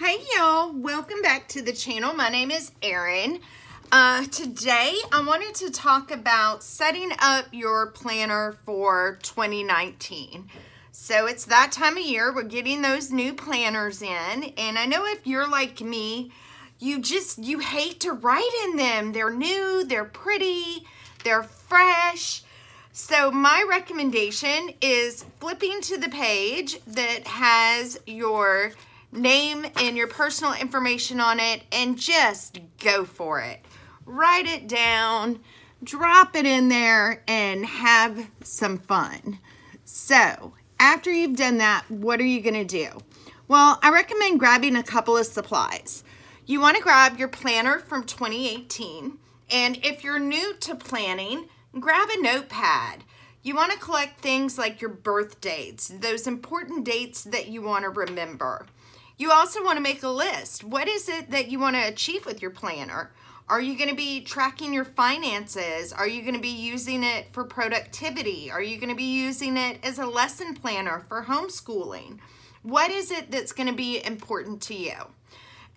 Hey y'all, welcome back to the channel. My name is Erin. Today I wanted to talk about setting up your planner for 2019. So it's that time of year, we're getting those new planners in, and I know if you're like me, you hate to write in them. They're new, they're pretty, they're fresh. So my recommendation is flipping to the page that has your name and your personal information on it and just go for it. Write it down, drop it in there, and have some fun. So after you've done that, what are you going to do? Well, I recommend grabbing a couple of supplies. You want to grab your planner from 2018, and if you're new to planning, grab a notepad. You want to collect things like your birth dates, those important dates that you want to remember. You also want to make a list. What is it that you want to achieve with your planner? Are you going to be tracking your finances? Are you going to be using it for productivity? Are you going to be using it as a lesson planner for homeschooling? What is it that's going to be important to you?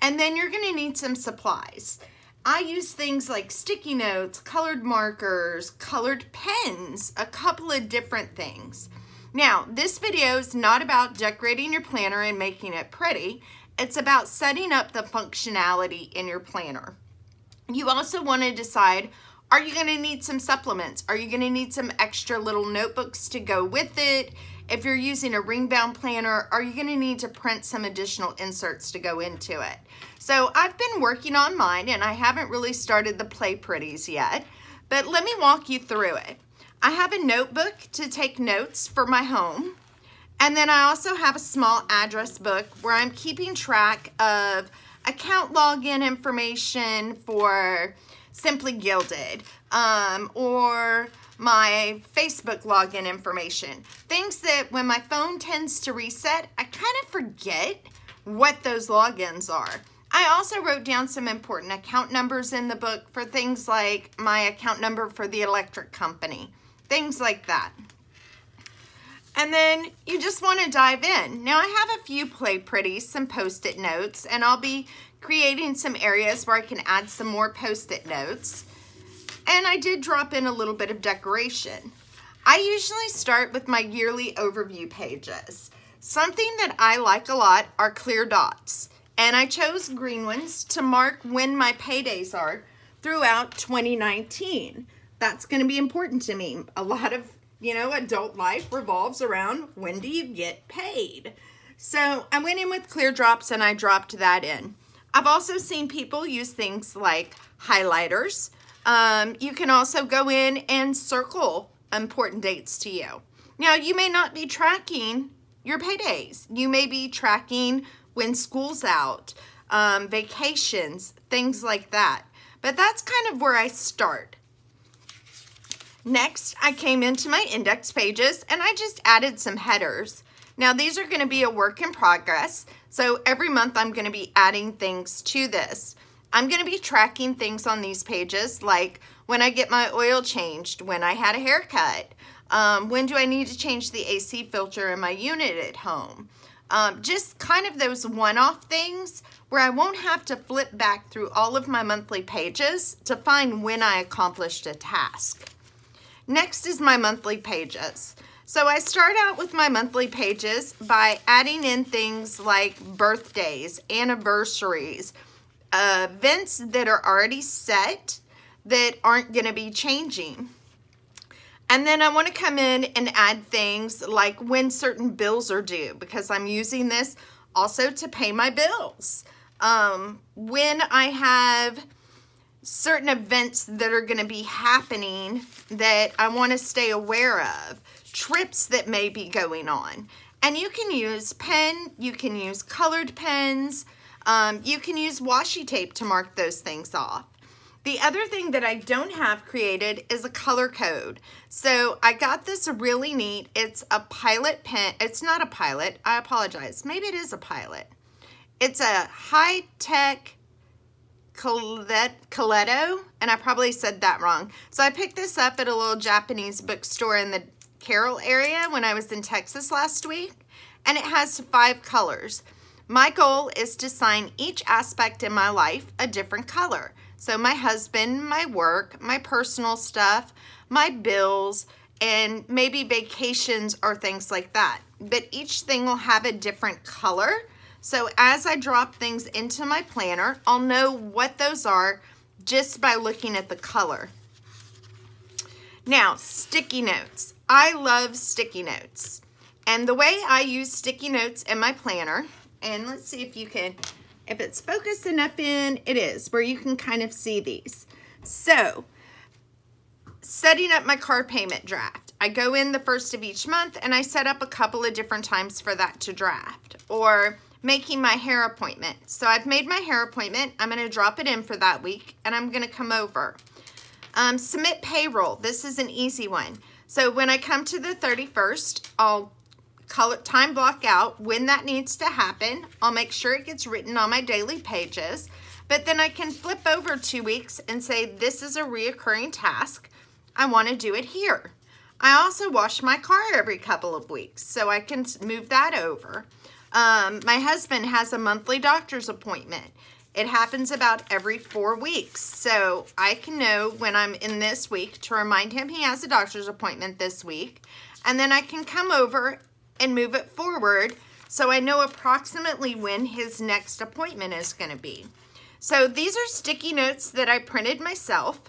And then you're going to need some supplies. I use things like sticky notes, colored markers, colored pens, a couple of different things. Now, this video is not about decorating your planner and making it pretty. It's about setting up the functionality in your planner. You also want to decide, are you going to need some supplements? Are you going to need some extra little notebooks to go with it? If you're using a ring-bound planner, are you going to need to print some additional inserts to go into it? So I've been working on mine, and I haven't really started the Play Pretties yet, but let me walk you through it. I have a notebook to take notes for my home, and then I also have a small address book where I'm keeping track of account login information for Simply Gilded, or my Facebook login information. Things that when my phone tends to reset, I kind of forget what those logins are. I also wrote down some important account numbers in the book for things like my account number for the electric company. Things like that. And then you just want to dive in. Now I have a few Play Pretties, some Post-it notes, and I'll be creating some areas where I can add some more Post-it notes. And I did drop in a little bit of decoration. I usually start with my yearly overview pages. Something that I like a lot are clear dots. And I chose green ones to mark when my paydays are throughout 2019. That's going to be important to me. A lot of, adult life revolves around when do you get paid. So I went in with clear drops and I dropped that in. I've also seen people use things like highlighters. You can also go in and circle important dates to you. Now, you may not be tracking your paydays. You may be tracking when school's out, vacations, things like that. But that's kind of where I start. Next, I came into my index pages and I just added some headers. Now, these are going to be a work in progress. So every month I'm going to be adding things to this. I'm going to be tracking things on these pages, like when I get my oil changed, when I had a haircut, when do I need to change the AC filter in my unit at home. Just kind of those one-off things where I won't have to flip back through all of my monthly pages to find when I accomplished a task. Next is my monthly pages. So I start out with my monthly pages by adding in things like birthdays, anniversaries, events that are already set that aren't going to be changing. And then I want to come in and add things like when certain bills are due, because I'm using this also to pay my bills. When I have certain events that are going to be happening that I want to stay aware of, trips that may be going on. And you can use pen, you can use colored pens, you can use washi tape to mark those things off. The other thing that I don't have created is a color code. So I got this really neat. It's a Pilot pen. It's not a Pilot. I apologize. Maybe it is a Pilot. It's a high-tech Coletto, and I probably said that wrong. So I picked this up at a little Japanese bookstore in the Carroll area when I was in Texas last week, and it has 5 colors. My goal is to assign each aspect in my life a different color. So my husband, my work, my personal stuff, my bills, and maybe vacations or things like that. But each thing will have a different color. So as I drop things into my planner, I'll know what those are just by looking at the color. Now, sticky notes. I love sticky notes. And the way I use sticky notes in my planner, and let's see if you can, if it's focused enough in, it is, where you can kind of see these. So, setting up my car payment draft. I go in the first of each month and I set up a couple of different times for that to draft. Or making my hair appointment. So I've made my hair appointment. I'm going to drop it in for that week and I'm going to come over. Submit payroll. This is an easy one. So when I come to the 31st, I'll time block out when that needs to happen. I'll make sure it gets written on my daily pages, but then I can flip over 2 weeks and say, this is a reoccurring task. I want to do it here. I also wash my car every couple of weeks, so I can move that over. My husband has a monthly doctor's appointment. It happens about every 4 weeks, so I can know when I'm in this week to remind him he has a doctor's appointment this week, and then I can come over and move it forward so I know approximately when his next appointment is going to be. So these are sticky notes that I printed myself.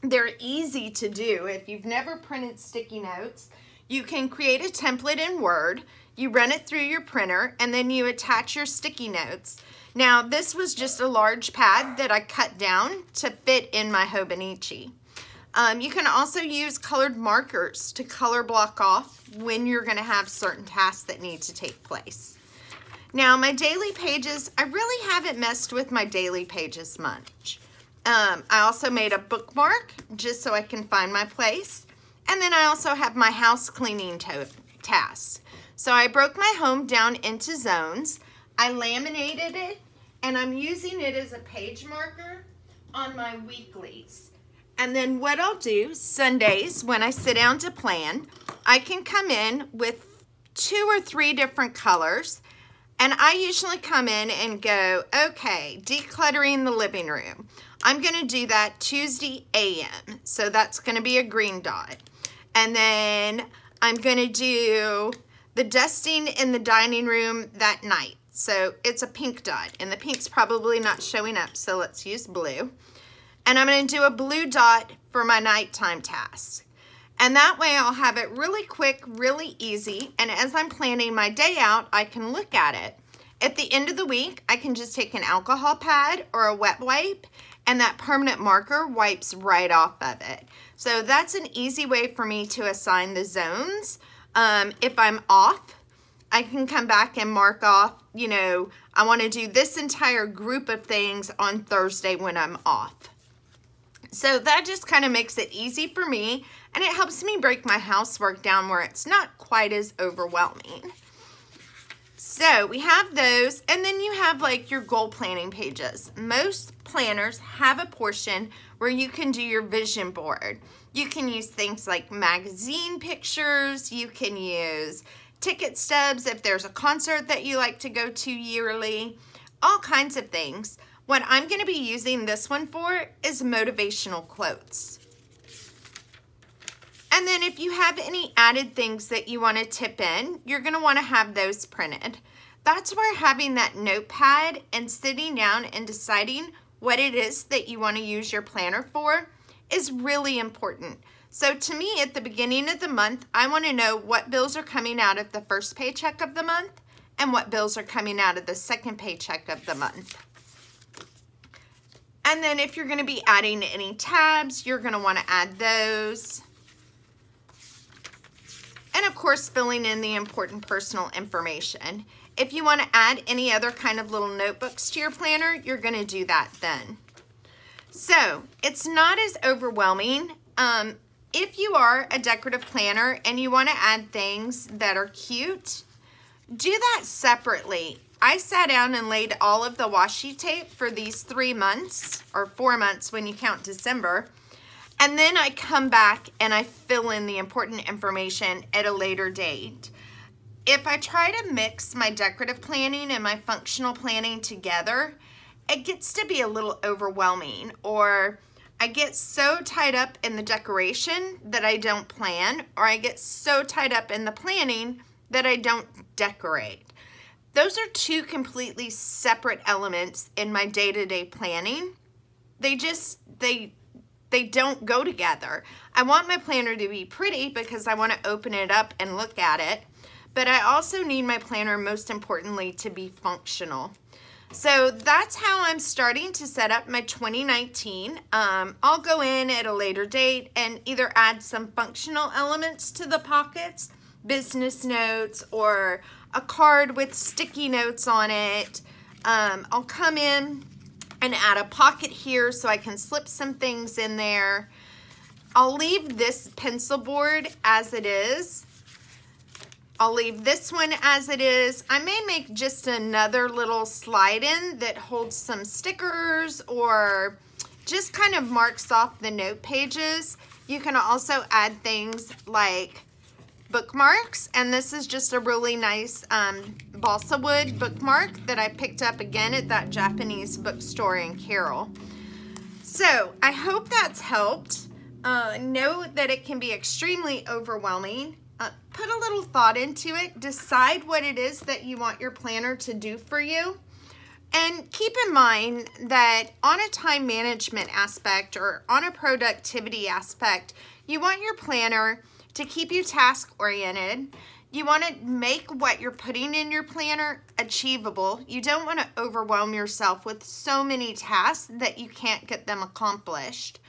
They're easy to do. If you've never printed sticky notes, you can create a template in Word, you run it through your printer, and then you attach your sticky notes. Now, this was just a large pad that I cut down to fit in my Hobonichi. You can also use colored markers to color block off when you're going to have certain tasks that need to take place. Now, my daily pages, I really haven't messed with my daily pages much. I also made a bookmark just so I can find my place. And then I also have my house cleaning tasks. So I broke my home down into zones. I laminated it, and I'm using it as a page marker on my weeklies. And then what I'll do, Sundays, when I sit down to plan, I can come in with 2 or 3 different colors. And I usually come in and go, okay, decluttering the living room. I'm going to do that Tuesday a.m. So that's going to be a green dot. And then I'm going to do the dusting in the dining room that night. So it's a pink dot, and the pink's probably not showing up, so let's use blue. And I'm going to do a blue dot for my nighttime task. And that way I'll have it really quick, really easy, and as I'm planning my day out, I can look at it. At the end of the week, I can just take an alcohol pad or a wet wipe, and that permanent marker wipes right off of it. So that's an easy way for me to assign the zones. If I'm off, I can come back and mark off, you know, I want to do this entire group of things on Thursday when I'm off. So that just kind of makes it easy for me, and it helps me break my housework down where it's not quite as overwhelming. So we have those, and then you have like your goal planning pages. Most planners have a portion where you can do your vision board. You can use things like magazine pictures, you can use ticket stubs if there's a concert that you like to go to yearly, all kinds of things. What I'm going to be using this one for is motivational quotes. And then if you have any added things that you want to tip in, you're going to want to have those printed. That's where having that notepad and sitting down and deciding what it is that you want to use your planner for is really important. So to me, at the beginning of the month, I want to know what bills are coming out of the first paycheck of the month and what bills are coming out of the second paycheck of the month. And then if you're going to be adding any tabs, you're going to want to add those. And of course, filling in the important personal information. If you want to add any other kind of little notebooks to your planner, you're going to do that then. So it's not as overwhelming. If you are a decorative planner and you want to add things that are cute, do that separately. I sat down and laid all of the washi tape for these 3 months, or 4 months when you count December, and then I come back and I fill in the important information at a later date. if I try to mix my decorative planning and my functional planning together, it gets to be a little overwhelming, or I get so tied up in the decoration that I don't plan, or I get so tied up in the planning that I don't decorate. Those are two completely separate elements in my day-to-day planning. They don't go together. I want my planner to be pretty because I want to open it up and look at it, but I also need my planner, most importantly, to be functional. So that's how I'm starting to set up my 2019. I'll go in at a later date and either add some functional elements to the pockets, business notes, or a card with sticky notes on it. I'll come in and add a pocket here so I can slip some things in there. I'll leave this pencil board as it is. I'll leave this one as it is. I may make just another little slide in that holds some stickers or just kind of marks off the note pages. You can also add things like bookmarks, and this is just a really nice balsa wood bookmark that I picked up again at that Japanese bookstore in Carroll. So I hope that's helped. Know that it can be extremely overwhelming. Put a little thought into it. Decide what it is that you want your planner to do for you. And keep in mind that on a time management aspect or on a productivity aspect, you want your planner to keep you task oriented. You want to make what you're putting in your planner achievable. You don't want to overwhelm yourself with so many tasks that you can't get them accomplished.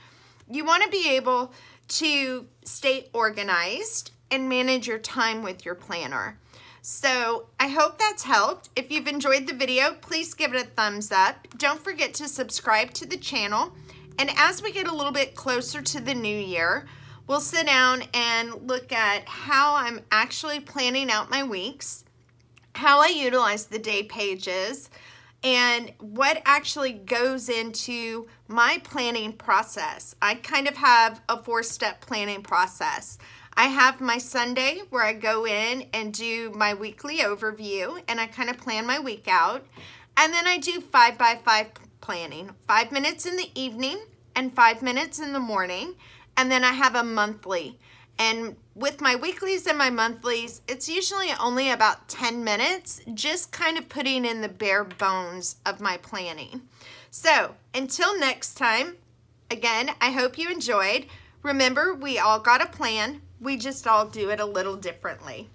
You want to be able to stay organized and manage your time with your planner. So I hope that's helped. If you've enjoyed the video, please give it a thumbs up. Don't forget to subscribe to the channel. And as we get a little bit closer to the new year, we'll sit down and look at how I'm actually planning out my weeks, how I utilize the day pages, and what actually goes into my planning process. I kind of have a 4-step planning process. I have my Sunday where I go in and do my weekly overview and I kind of plan my week out. And then I do 5x5 planning, 5 minutes in the evening and 5 minutes in the morning. And then I have a monthly. And with my weeklies and my monthlies, it's usually only about 10 minutes, just kind of putting in the bare bones of my planning. So until next time, again, I hope you enjoyed. Remember, we all got a plan. We just all do it a little differently.